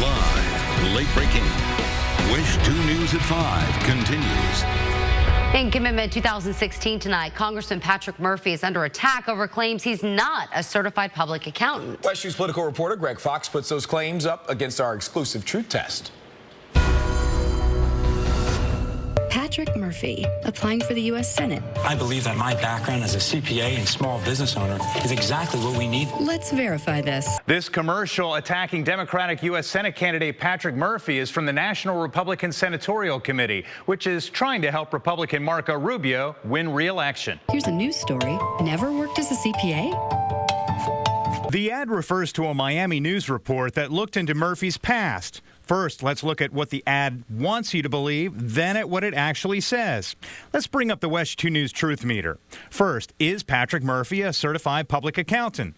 Live, late breaking. WESH 2 News at 5 continues. In Commitment 2016 tonight, Congressman Patrick Murphy is under attack over claims he's not a certified public accountant. WESH 2's political reporter Greg Fox puts those claims up against our exclusive truth test. Patrick Murphy, applying for the U.S. Senate. I believe that my background as a CPA and small business owner is exactly what we need. Let's verify this. This commercial attacking Democratic U.S. Senate candidate Patrick Murphy is from the National Republican Senatorial Committee, which is trying to help Republican Marco Rubio win re-election. Here's a news story. Never worked as a CPA? The ad refers to a Miami news report that looked into Murphy's past. First, let's look at what the ad wants you to believe, then at what it actually says. Let's bring up the WESH 2 News Truth Meter. First, is Patrick Murphy a certified public accountant?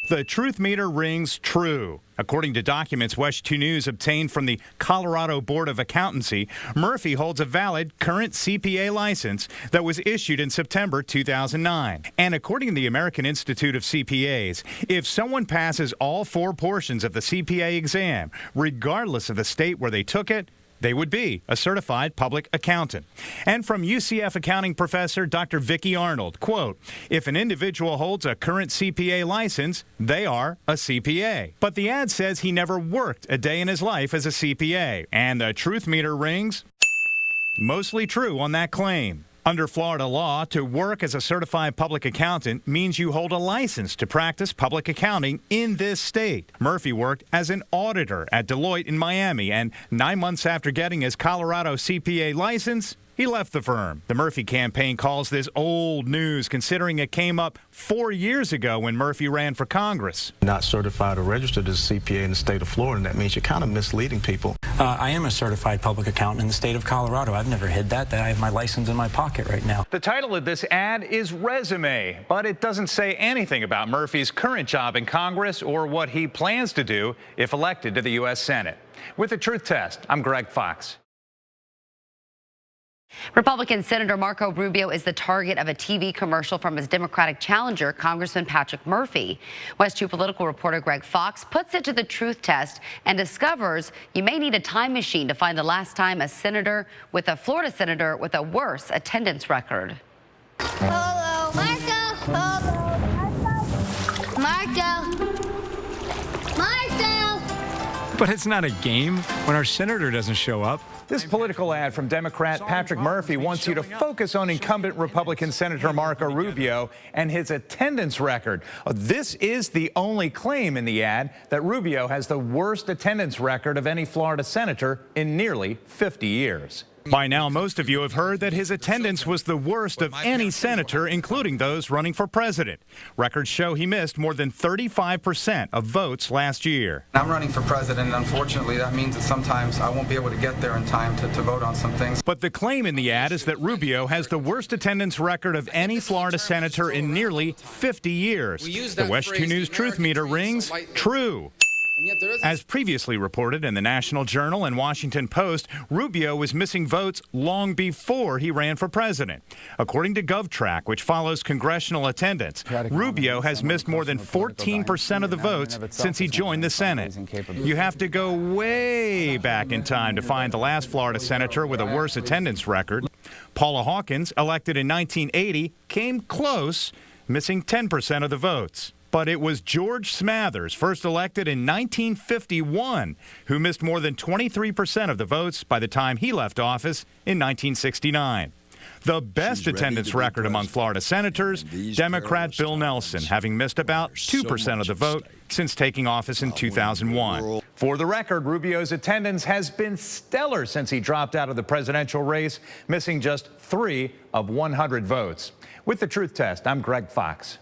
The truth meter rings true. According to documents WESH 2 News obtained from the Colorado Board of Accountancy, Murphy holds a valid current CPA license that was issued in September 2009. And according to the American Institute of CPAs, if someone passes all 4 portions of the CPA exam, regardless of the state where they took it, they would be a certified public accountant. And from UCF accounting professor Dr. Vicki Arnold, quote, if an individual holds a current CPA license, they are a CPA. But the ad says he never worked a day in his life as a CPA. And the truth meter rings mostly true on that claim. Under Florida law, to work as a certified public accountant means you hold a license to practice public accounting in this state. Murphy worked as an auditor at Deloitte in Miami, and 9 months after getting his Colorado CPA license, he left the firm. The Murphy campaign calls this old news, considering it came up 4 years ago when Murphy ran for Congress. Not certified or registered as a CPA in the state of Florida, and that means you're kind of misleading people. I am a certified public accountant in the state of Colorado. I've never hid that. I have my license in my pocket right now. The title of this ad is Resume, but it doesn't say anything about Murphy's current job in Congress or what he plans to do if elected to the U.S. Senate. With the Truth Test, I'm Greg Fox. Republican Senator Marco Rubio is the target of a TV commercial from his Democratic challenger, Congressman Patrick Murphy. WESH 2 political reporter Greg Fox puts it to the truth test and discovers you may need a time machine to find the last time a Florida senator with a worse attendance record. Hello, Marco. Hello, Marco. Marco. But it's not a game when our senator doesn't show up. This political ad from Democrat Patrick Murphy wants you to focus on incumbent Republican Senator Marco Rubio and his attendance record. This is the only claim in the ad that Rubio has the worst attendance record of any Florida senator in nearly 50 years. By now, most of you have heard that his attendance was the worst of any senator, including those running for president. Records show he missed more than 35% of votes last year. I'm running for president, and unfortunately, that means that sometimes I won't be able to get there in time to vote on some things. But the claim in the ad is that Rubio has the worst attendance record of any Florida senator in nearly 50 years. The WESH 2 News Truth Meter rings true. As previously reported in the National Journal and Washington Post, Rubio was missing votes long before he ran for president. According to GovTrack, which follows congressional attendance, Rubio has missed more than 14% of the votes since he joined the Senate. You have to go way back in time to find the last Florida senator with a worse attendance record. Paula Hawkins, elected in 1980, came close, missing 10% of the votes. But it was George Smathers, first elected in 1951, who missed more than 23% of the votes by the time he left office in 1969. The best attendance record among Florida senators, Democrat Bill Nelson, having missed about 2% of the vote since taking office in 2001. For the record, Rubio's attendance has been stellar since he dropped out of the presidential race, missing just 3 of 100 votes. With the Truth Test, I'm Greg Fox.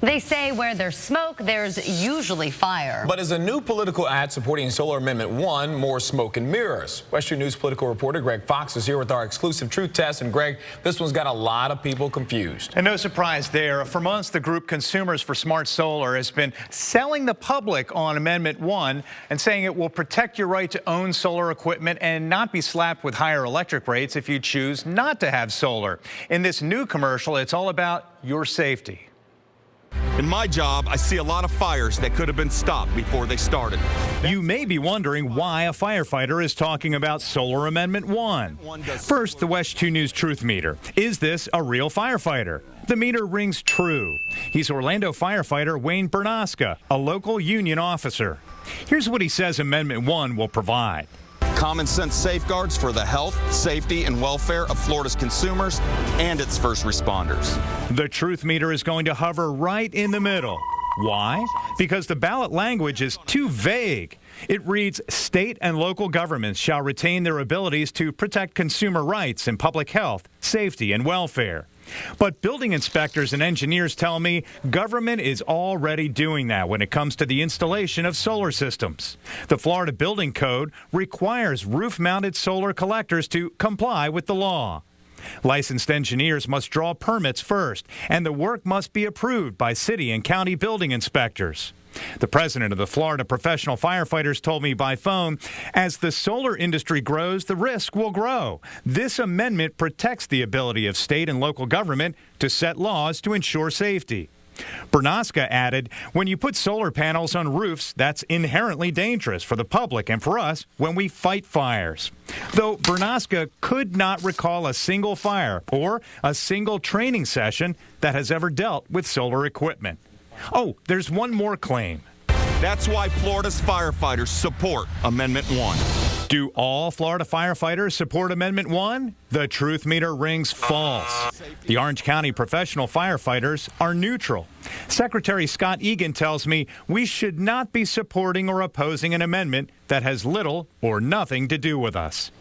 They say where there's smoke, there's usually fire. But as a new political ad supporting Solar Amendment 1, more smoke and mirrors. WESH 2 News political reporter Greg Fox is here with our exclusive truth test. And Greg, this one's got a lot of people confused. And no surprise there. For months, the group Consumers for Smart Solar has been selling the public on Amendment 1 and saying it will protect your right to own solar equipment and not be slapped with higher electric rates if you choose not to have solar. In this new commercial, it's all about your safety. In my job, I see a lot of fires that could have been stopped before they started. You may be wondering why a firefighter is talking about Solar Amendment 1. First, the WESH 2 News Truth Meter. Is this a real firefighter? The meter rings true. He's Orlando firefighter Wayne Bernosca, a local union officer. Here's what he says Amendment 1 will provide. Common sense safeguards for the health, safety, and welfare of Florida's consumers and its first responders. The truth meter is going to hover right in the middle. Why? Because the ballot language is too vague. It reads, state and local governments shall retain their abilities to protect consumer rights and public health, safety, and welfare. But building inspectors and engineers tell me government is already doing that when it comes to the installation of solar systems. The Florida Building Code requires roof-mounted solar collectors to comply with the law. Licensed engineers must draw permits first, and the work must be approved by city and county building inspectors. The president of the Florida Professional Firefighters told me by phone, as the solar industry grows, the risk will grow. This amendment protects the ability of state and local government to set laws to ensure safety. Bernosca added, when you put solar panels on roofs, that's inherently dangerous for the public and for us when we fight fires. Though Bernosca could not recall a single fire or a single training session that has ever dealt with solar equipment. Oh, there's one more claim. That's why Florida's firefighters support Amendment 1. Do all Florida firefighters support Amendment 1? The truth meter rings false. The Orange County professional firefighters are neutral. Secretary Scott Egan tells me we should not be supporting or opposing an amendment that has little or nothing to do with us.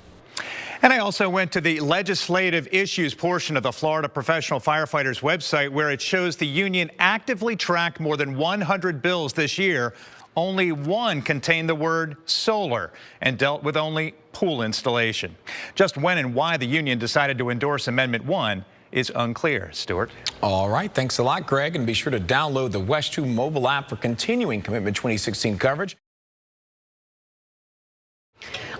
And I also went to the legislative issues portion of the Florida Professional Firefighters website, where it shows the union actively tracked more than 100 bills this year. Only one contained the word solar and dealt with only pool installation. Just when and why the union decided to endorse Amendment 1 is unclear. Stuart? All right. Thanks a lot, Greg. And be sure to download the WESH 2 mobile app for continuing Commitment 2016 coverage.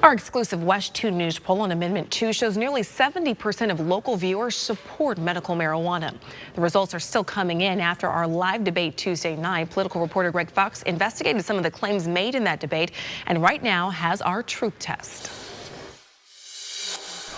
Our exclusive WESH 2 News poll on Amendment 2 shows nearly 70% of local viewers support medical marijuana. The results are still coming in after our live debate Tuesday night. Political reporter Greg Fox investigated some of the claims made in that debate and right now has our truth test.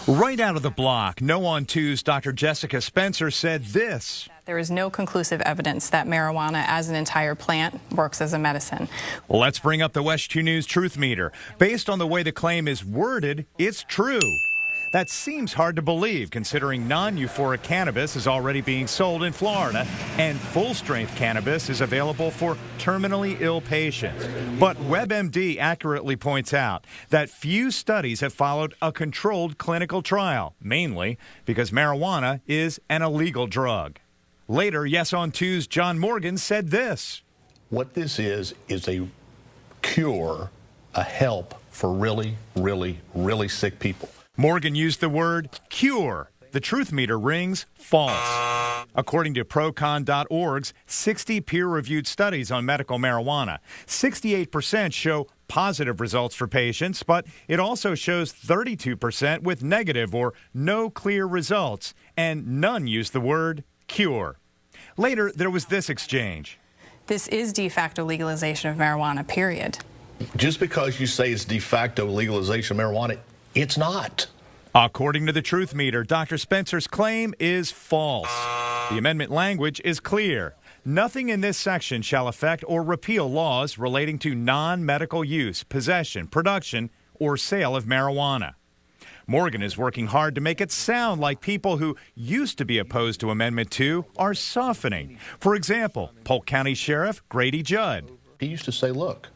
Right out of the block, No on 2's Dr. Jessica Spencer said this. There is no conclusive evidence that marijuana as an entire plant works as a medicine. Let's bring up the WESH 2 News Truth Meter. Based on the way the claim is worded, it's true. That seems hard to believe, considering non-euphoric cannabis is already being sold in Florida, and full-strength cannabis is available for terminally ill patients. But WebMD accurately points out that few studies have followed a controlled clinical trial, mainly because marijuana is an illegal drug. Later, Yes on 2's John Morgan said this. What this is a cure, a help for really, really, really sick people. Morgan used the word cure. The truth meter rings false. According to Procon.org's 60 peer-reviewed studies on medical marijuana, 68% show positive results for patients, but it also shows 32% with negative or no clear results, and none use the word cure. Later, there was this exchange. This is de facto legalization of marijuana, period. Just because you say it's de facto legalization of marijuana, it's not. According to the truth meter, Dr. Spencer's claim is false. The amendment language is clear. Nothing in this section shall affect or repeal laws relating to non-medical use, possession, production, or sale of marijuana. Morgan is working hard to make it sound like people who used to be opposed to Amendment 2 are softening. For example, Polk County Sheriff Grady Judd. He used to say, look,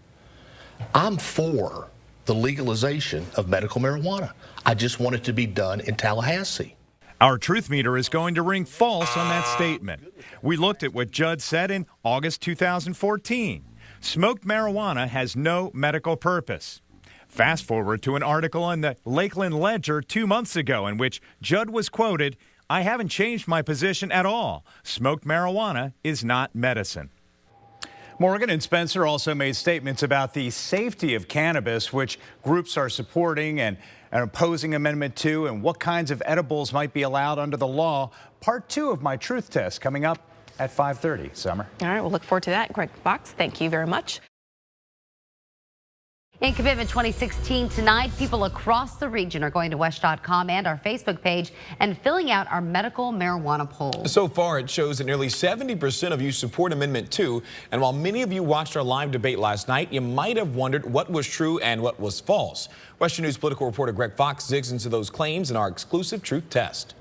I'm for the legalization of medical marijuana. I just want it to be done in Tallahassee. Our truth meter is going to ring false on that statement. We looked at what Judd said in August 2014. Smoked marijuana has no medical purpose. Fast forward to an article in the Lakeland Ledger 2 months ago in which Judd was quoted, I haven't changed my position at all. Smoked marijuana is not medicine. Morgan and Spencer also made statements about the safety of cannabis, which groups are supporting and opposing Amendment 2, and what kinds of edibles might be allowed under the law. Part 2 of my truth test coming up at 5:30. Summer. All right, we'll look forward to that. Greg Fox, thank you very much. In Commitment 2016 tonight, people across the region are going to WESH.com and our Facebook page and filling out our medical marijuana poll. So far, it shows that nearly 70% of you support Amendment 2. And while many of you watched our live debate last night, you might have wondered what was true and what was false. Western News political reporter Greg Fox digs into those claims in our exclusive truth test.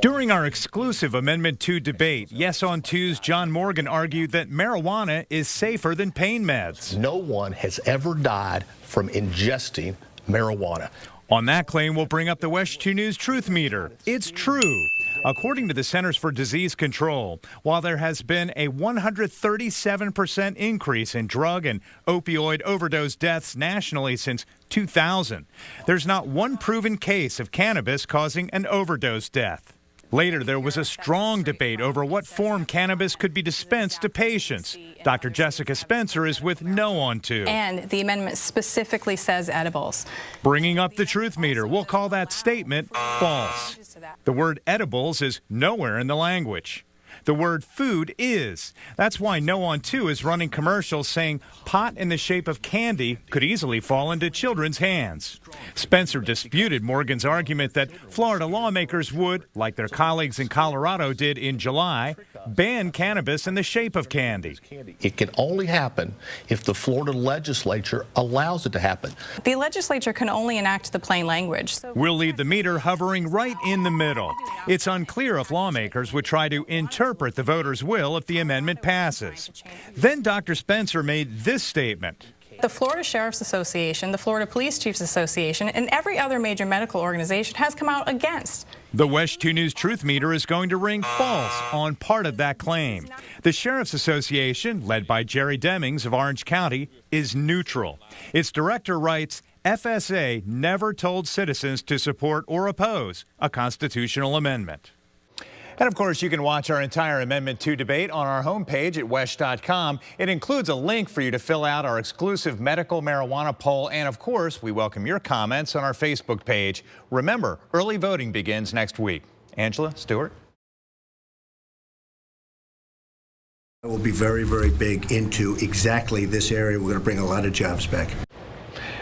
During our exclusive Amendment 2 debate, Yes on 2's John Morgan argued that marijuana is safer than pain meds. No one has ever died from ingesting marijuana. On that claim, we'll bring up the WESH 2 News Truth Meter. It's true. According to the Centers for Disease Control, while there has been a 137% increase in drug and opioid overdose deaths nationally since 2000, there's not one proven case of cannabis causing an overdose death. Later, there was a strong debate over what form cannabis could be dispensed to patients. Dr. Jessica Spencer is with No on 2. And the amendment specifically says edibles. Bringing up the truth meter, we'll call that statement false. The word edibles is nowhere in the language. The word food is. That's why No on 2 is running commercials saying pot in the shape of candy could easily fall into children's hands. Spencer disputed Morgan's argument that Florida lawmakers would, like their colleagues in Colorado did in July, ban cannabis in the shape of candy. It can only happen if the Florida legislature allows it to happen. The legislature can only enact the plain language. We'll leave the meter hovering right in the middle. It's unclear if lawmakers would try to interpret the voters' will if the amendment passes. Then Dr. Spencer made this statement. The Florida Sheriff's Association, the Florida Police Chiefs Association, and every other major medical organization has come out against. The WESH 2 News Truth Meter is going to ring false on part of that claim. The Sheriff's Association, led by Jerry Demings of Orange County, is neutral. Its director writes, FSA never told citizens to support or oppose a constitutional amendment. And of course, you can watch our entire Amendment 2 debate on our homepage at WESH.com. It includes a link for you to fill out our exclusive medical marijuana poll. And of course, we welcome your comments on our Facebook page. Remember, early voting begins next week. Angela, Stewart. We'll be very, very big into exactly this area. We're going to bring a lot of jobs back.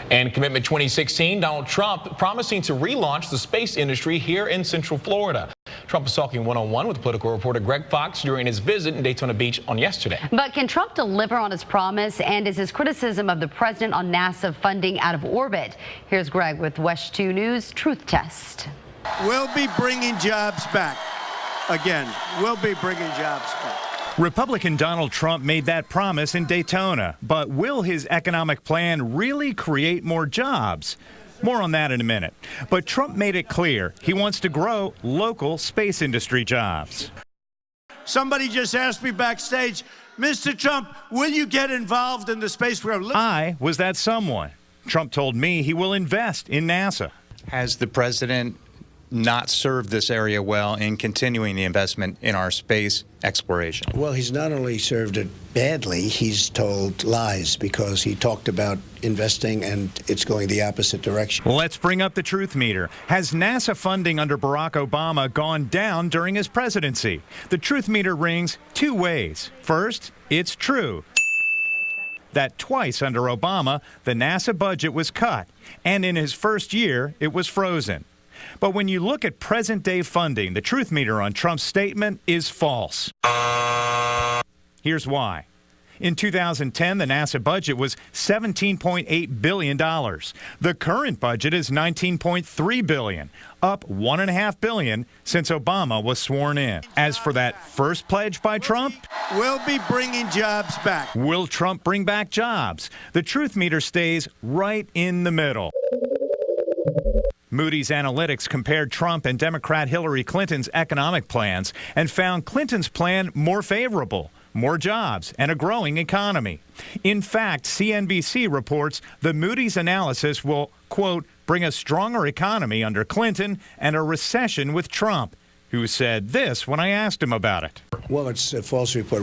And Commitment 2016, Donald Trump promising to relaunch the space industry here in Central Florida. Trump was talking one-on-one with political reporter Greg Fox during his visit in Daytona Beach on yesterday. But can Trump deliver on his promise? And is his criticism of the president on NASA funding out of orbit? Here's Greg with WESH 2 News Truth Test. We'll be bringing jobs back. Again, we'll be bringing jobs back. Republican Donald Trump made that promise in Daytona, but will his economic plan really create more jobs? More on that in a minute. But Trump made it clear he wants to grow local space industry jobs. Somebody just asked me backstage, Mr. Trump, will you get involved in the space program? I was that someone. Trump told me he will invest in NASA. Has the president not served this area well in continuing the investment in our space exploration? Well, he's not only served it badly, he's told lies because he talked about investing and it's going the opposite direction. Let's bring up the truth meter. Has NASA funding under Barack Obama gone down during his presidency? The truth meter rings two ways. First, it's true that twice under Obama, the NASA budget was cut, and in his first year, it was frozen. But when you look at present-day funding, the truth meter on Trump's statement is false. Here's why. In 2010, the NASA budget was $17.8 billion. The current budget is $19.3 billion, up $1.5 billion since Obama was sworn in. As for that first pledge by Trump, we'll be bringing jobs back. Will Trump bring back jobs? The truth meter stays right in the middle. Moody's Analytics compared Trump and Democrat Hillary Clinton's economic plans and found Clinton's plan more favorable, more jobs, and a growing economy. In fact, CNBC reports the Moody's analysis will, quote, bring a stronger economy under Clinton and a recession with Trump, who said this when I asked him about it. Well, it's a false report.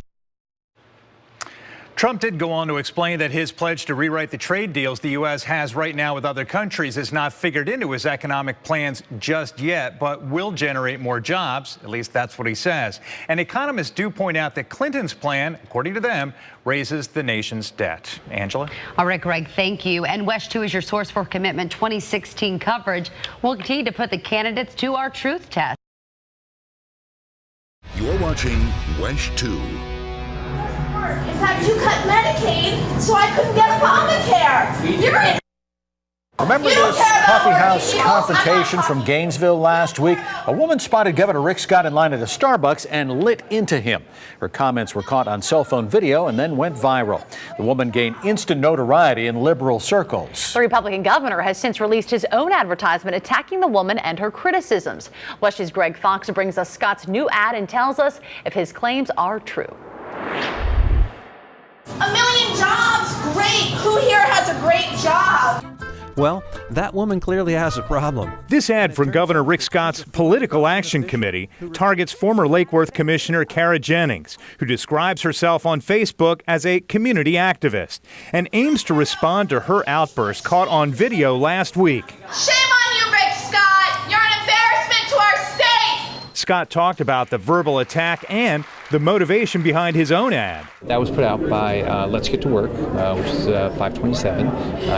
Trump did go on to explain that his pledge to rewrite the trade deals the U.S. has right now with other countries is not figured into his economic plans just yet, but will generate more jobs. At least that's what he says. And economists do point out that Clinton's plan, according to them, raises the nation's debt. Angela? All right, Greg, thank you. And WESH 2 is your source for Commitment 2016 coverage. We'll continue to put the candidates to our truth test. You're watching WESH 2. In fact, you cut Medicaid, so I couldn't get Obamacare. You're in. Remember this coffeehouse confrontation from Gainesville last week? A woman spotted Governor Rick Scott in line at a Starbucks and lit into him. Her comments were caught on cell phone video and then went viral. The woman gained instant notoriety in liberal circles. The Republican governor has since released his own advertisement attacking the woman and her criticisms. WESH's Greg Fox brings us Scott's new ad and tells us if his claims are true. 1 million jobs, great. Who here has a great job? Well, that woman clearly has a problem. This ad from Governor Rick Scott's Political Action Committee targets former Lake Worth Commissioner Kara Jennings, who describes herself on Facebook as a community activist and aims to respond to her outburst caught on video last week. Shame on you, Rick Scott. You're an embarrassment to our state. Scott talked about the verbal attack and the motivation behind his own ad. That was put out by Let's Get to Work, which is 527.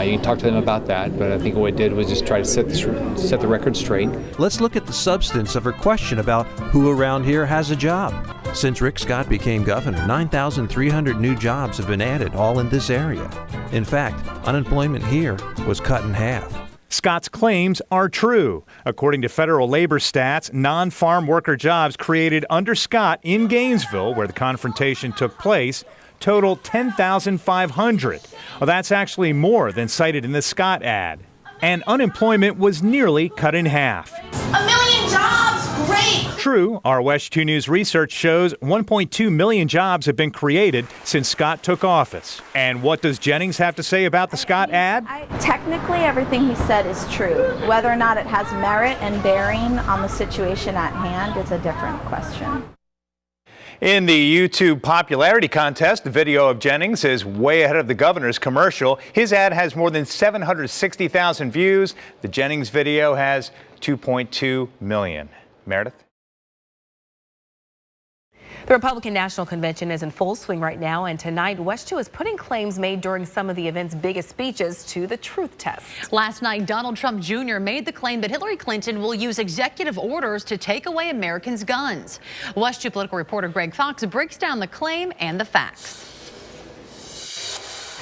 You can talk to them about that, but I think what it did was just try to set the record straight. Let's look at the substance of her question about who around here has a job. Since Rick Scott became governor, 9,300 new jobs have been added, all in this area. In fact, unemployment here was cut in half. Scott's claims are true. According to federal labor stats, non-farm worker jobs created under Scott in Gainesville, where the confrontation took place, totaled 10,500. Well, that's actually more than cited in the Scott ad. And unemployment was nearly cut in half. 1 million jobs, great. True, our WESH 2 News research shows 1.2 million jobs have been created since Scott took office. And what does Jennings have to say about the Scott ad? Technically, everything he said is true. Whether or not it has merit and bearing on the situation at hand is a different question. In the YouTube popularity contest, the video of Jennings is way ahead of the governor's commercial. His ad has more than 760,000 views. The Jennings video has 2.2 million. Meredith? The Republican National Convention is in full swing right now, and tonight WESH 2 is putting claims made during some of the event's biggest speeches to the truth test. Last night, Donald Trump Jr. made the claim that Hillary Clinton will use executive orders to take away Americans' guns. WESH 2 political reporter Greg Fox breaks down the claim and the facts.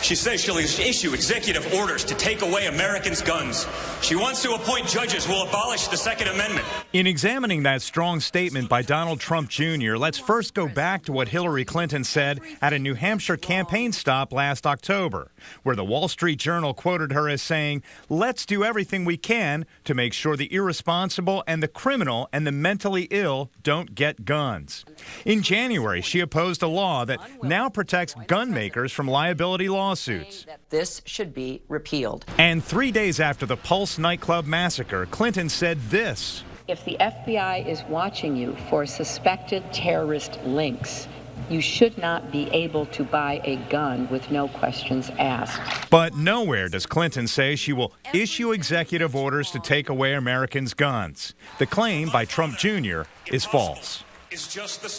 She says she'll issue executive orders to take away Americans' guns. She wants to appoint judges who will abolish the Second Amendment. In examining that strong statement by Donald Trump Jr., let's first go back to what Hillary Clinton said at a New Hampshire campaign stop last October, where the Wall Street Journal quoted her as saying, "Let's do everything we can to make sure the irresponsible and the criminal and the mentally ill don't get guns." In January, she opposed a law that now protects gun makers from liability lawsuits. That this should be repealed. And 3 days after the Pulse nightclub massacre, Clinton said this: If the FBI is watching you for suspected terrorist links, you should not be able to buy a gun with no questions asked. But nowhere does Clinton say she will issue executive orders to take away Americans' guns. The claim by Trump Jr. is false.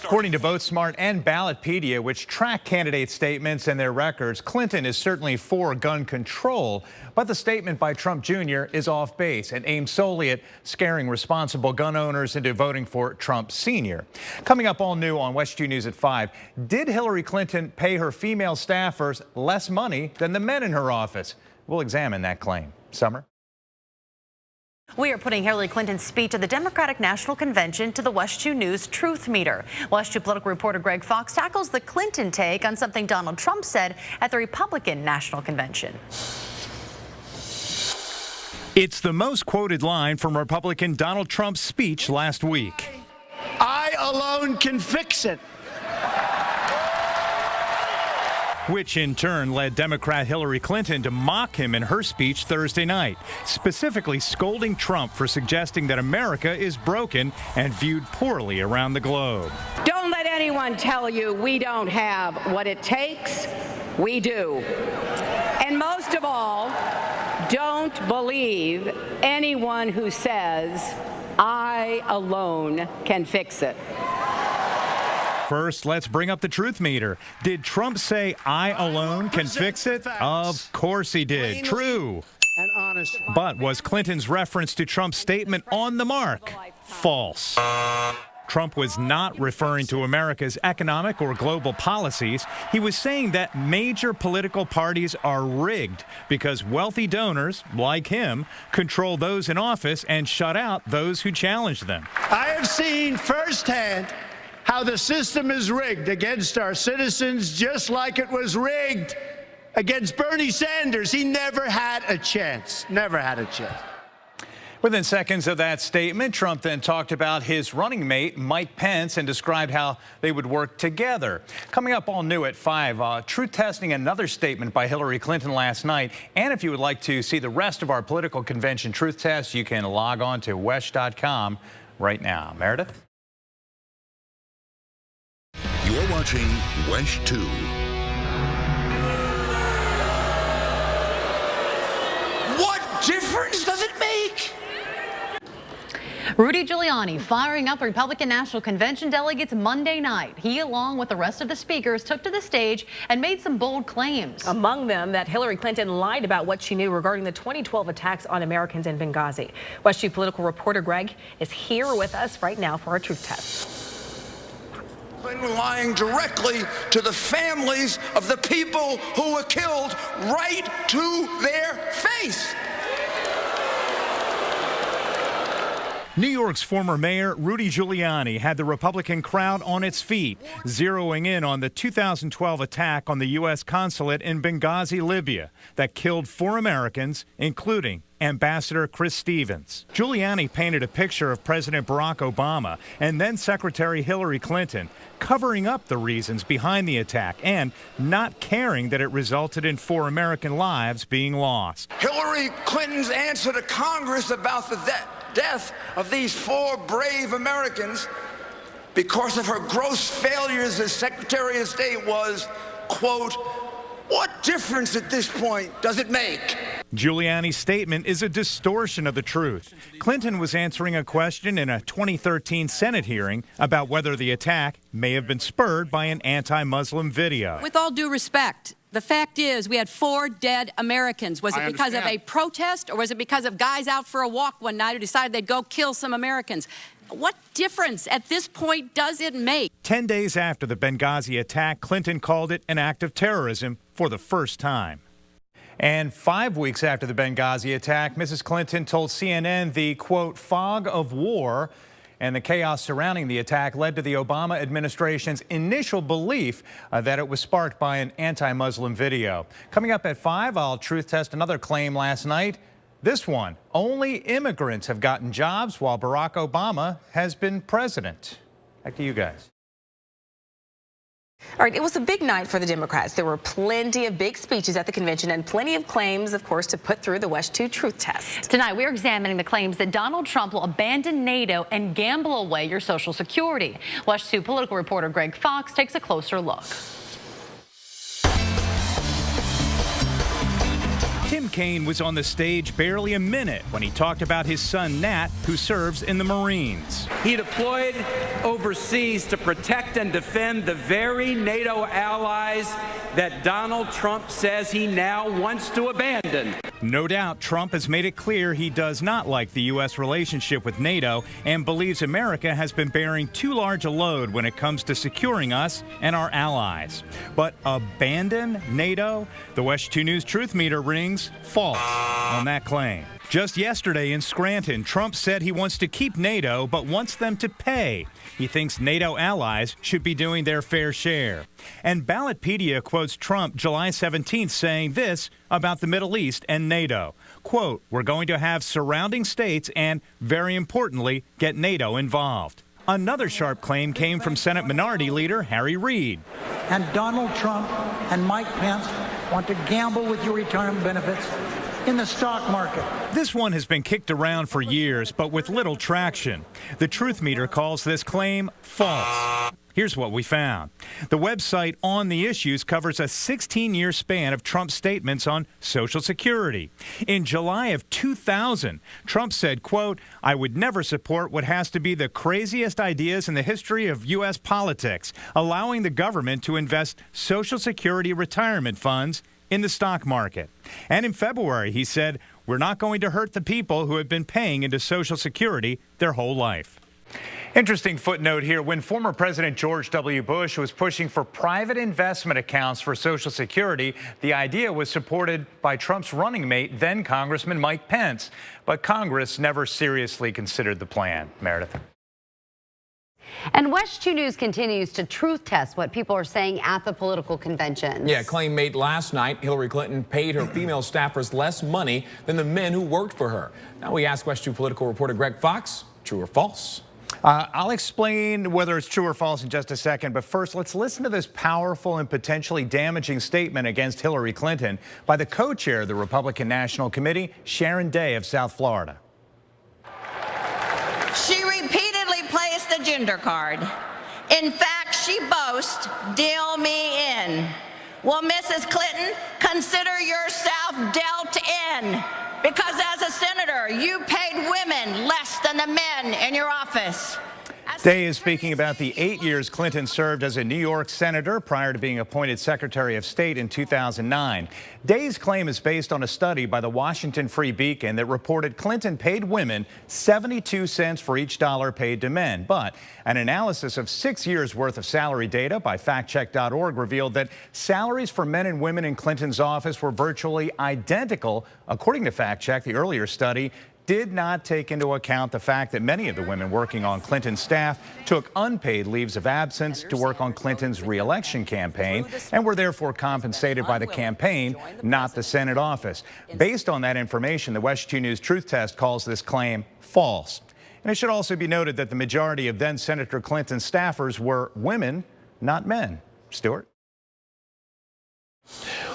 According to VoteSmart and Ballotpedia, which track candidate statements and their records, Clinton is certainly for gun control, but the statement by Trump Jr. is off base and aimed solely at scaring responsible gun owners into voting for Trump Sr. Coming up all new on WESH 2 News at 5, did Hillary Clinton pay her female staffers less money than the men in her office? We'll examine that claim. Summer? We are putting Hillary Clinton's speech at the Democratic National Convention to the WESH 2 News Truth Meter. WESH 2 political reporter Greg Fox tackles the Clinton take on something Donald Trump said at the Republican National Convention. It's the most quoted line from Republican Donald Trump's speech last week. I alone can fix it. Which in turn led Democrat Hillary Clinton to mock him in her speech Thursday night, specifically scolding Trump for suggesting that America is broken and viewed poorly around the globe. Don't let anyone tell you we don't have what it takes we do. And most of all, don't believe anyone who says, I alone can fix it. First, let's bring up the truth meter. Did Trump say, I alone can fix it? Of course he did. True. And honest. But was Clinton's reference to Trump's statement on the mark? False. Trump was not referring to America's economic or global policies. He was saying that major political parties are rigged because wealthy donors, like him, control those in office and shut out those who challenge them. I have seen firsthand how the system is rigged against our citizens, just like it was rigged against Bernie Sanders. He never had a chance. Never had a chance. Within seconds of that statement, Trump then talked about his running mate, Mike Pence, and described how they would work together. Coming up all new at 5, truth testing another statement by Hillary Clinton last night. And if you would like to see the rest of our political convention truth test, you can log on to WESH.com right now. Meredith? You're watching WESH 2. What difference does it make? Rudy Giuliani firing up the Republican National Convention delegates Monday night. He, along with the rest of the speakers, took to the stage and made some bold claims. Among them, that Hillary Clinton lied about what she knew regarding the 2012 attacks on Americans in Benghazi. WESH Chief political reporter Greg is here with us right now for our truth test. Clinton lying directly to the families of the people who were killed right to their face. New York's former mayor, Rudy Giuliani, had the Republican crowd on its feet, zeroing in on the 2012 attack on the U.S. consulate in Benghazi, Libya, that killed 4 Americans, including Ambassador Chris Stevens. Giuliani painted a picture of President Barack Obama and then Secretary Hillary Clinton, covering up the reasons behind the attack and not caring that it resulted in 4 American lives being lost. Hillary Clinton's answer to Congress about the death of these 4 brave Americans because of her gross failures as Secretary of State was, quote, what difference at this point does it make? Giuliani's statement is a distortion of the truth. Clinton was answering a question in a 2013 Senate hearing about whether the attack may have been spurred by an anti-Muslim video. With all due respect, the fact is we had 4 dead Americans. Was it because of a protest, or was it because of guys out for a walk one night who decided they'd go kill some Americans? What difference at this point does it make? 10 days after the Benghazi attack, Clinton called it an act of terrorism for the first time. And 5 weeks after the Benghazi attack, Mrs. Clinton told CNN the, quote, fog of war and the chaos surrounding the attack led to the Obama administration's initial belief that it was sparked by an anti-Muslim video. Coming up at 5, I'll truth test another claim last night. This one, only immigrants have gotten jobs while Barack Obama has been president. Back to you guys. All right, it was a big night for the Democrats. There were plenty of big speeches at the convention and plenty of claims, of course, to put through the WESH 2 truth test. Tonight, we're examining the claims that Donald Trump will abandon NATO and gamble away your Social Security. WESH 2 political reporter Greg Fox takes a closer look. Tim Kaine was on the stage barely a minute when he talked about his son, Nat, who serves in the Marines. He deployed overseas to protect and defend the very NATO allies that Donald Trump says he now wants to abandon. No doubt Trump has made it clear he does not like the U.S. relationship with NATO and believes America has been bearing too large a load when it comes to securing us and our allies. But abandon NATO? The WESH 2 News truth meter rings false on that claim. Just yesterday in Scranton, Trump said he wants to keep NATO but wants them to pay. He thinks NATO allies should be doing their fair share. And Ballotpedia quotes Trump July 17th saying this about the Middle East and NATO. Quote, we're going to have surrounding states and, very importantly, get NATO involved. Another sharp claim came from Senate Minority Leader Harry Reid. And Donald Trump and Mike Pence want to gamble with your retirement benefits in the stock market. This one has been kicked around for years, but with little traction. The Truth Meter calls this claim false. Here's what we found. The website On the Issues covers a 16-year span of Trump's statements on Social Security. In July of 2000, Trump said, quote, "I would never support what has to be the craziest ideas in the history of U.S. politics, allowing the government to invest Social Security retirement funds in the stock market." And in February, he said, "We're not going to hurt the people who have been paying into Social Security their whole life." Interesting footnote here. When former President George W. Bush was pushing for private investment accounts for Social Security, the idea was supported by Trump's running mate, then Congressman Mike Pence. But Congress never seriously considered the plan. Meredith. And WESH 2 News continues to truth test what people are saying at the political conventions. Yeah, claim made last night Hillary Clinton paid her female staffers less money than the men who worked for her. Now we ask WESH 2 political reporter Greg Fox, true or false? I'll explain whether it's true or false in just a second, but first let's listen to this powerful and potentially damaging statement against Hillary Clinton by the co-chair of the Republican National Committee, Sharon Day of South Florida. She repeatedly plays the gender card. In fact, she boasts, "Deal me in." Well, Mrs. Clinton, consider yourself dealt in, because as a senator, you paid women less than the men in your office. Day is speaking about the 8 years Clinton served as a New York senator prior to being appointed Secretary of State in 2009. Day's claim is based on a study by the Washington Free Beacon that reported Clinton paid women 72 cents for each dollar paid to men. But an analysis of 6 years worth of salary data by factcheck.org revealed that salaries for men and women in Clinton's office were virtually identical. According to Fact Check, the earlier study did not take into account the fact that many of the women working on Clinton's staff took unpaid leaves of absence to work on Clinton's re-election campaign and were therefore compensated by the campaign, not the Senate office. Based on that information, the WESH 2 News Truth Test calls this claim false. And it should also be noted that the majority of then Senator Clinton's staffers were women, not men. Stuart?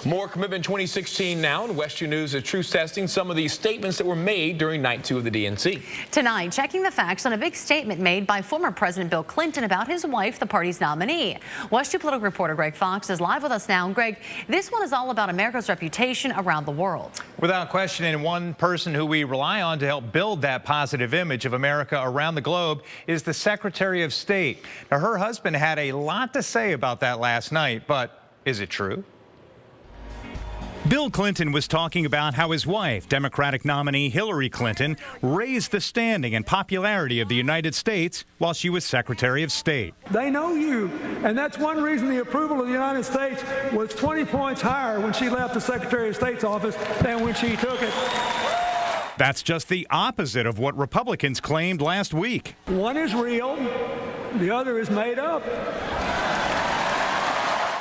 More Commitment 2016 now, and WESH 2 News is truth testing some of these statements that were made during night 2 of the DNC. Tonight, checking the facts on a big statement made by former President Bill Clinton about his wife, the party's nominee. WESH 2 political reporter Greg Fox is live with us now. And Greg, this one is all about America's reputation around the world. Without question, and one person who we rely on to help build that positive image of America around the globe is the Secretary of State. Now, her husband had a lot to say about that last night, but is it true? Bill Clinton was talking about how his wife, Democratic nominee Hillary Clinton, raised the standing and popularity of the United States while she was Secretary of State. They know you, and that's one reason the approval of the United States was 20 points higher when she left the Secretary of State's office than when she took it. That's just the opposite of what Republicans claimed last week. One is real, the other is made up.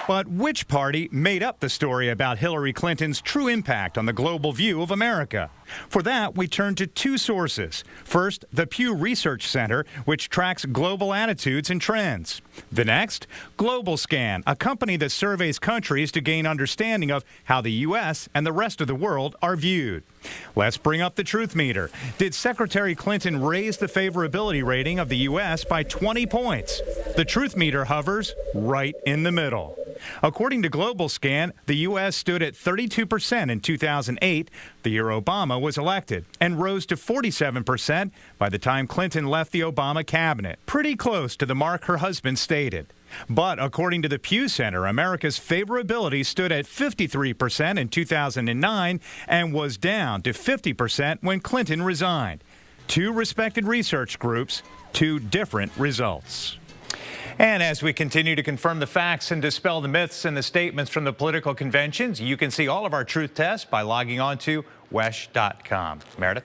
But which party made up the story about Hillary Clinton's true impact on the global view of America? For that, we turn to two sources. First, the Pew Research Center, which tracks global attitudes and trends. The next, Global Scan, a company that surveys countries to gain understanding of how the U.S. and the rest of the world are viewed. Let's bring up the truth meter. Did Secretary Clinton raise the favorability rating of the U.S. by 20 points? The truth meter hovers right in the middle. According to Global Scan, the U.S. stood at 32% in 2008, the year Obama was elected, and rose to 47% by the time Clinton left the Obama cabinet. Pretty close to the mark her husband stated. But according to the Pew Center, America's favorability stood at 53% in 2009 and was down to 50% when Clinton resigned. Two respected research groups, two different results. And as we continue to confirm the facts and dispel the myths and the statements from the political conventions, you can see all of our truth tests by logging on to WESH.com. Meredith?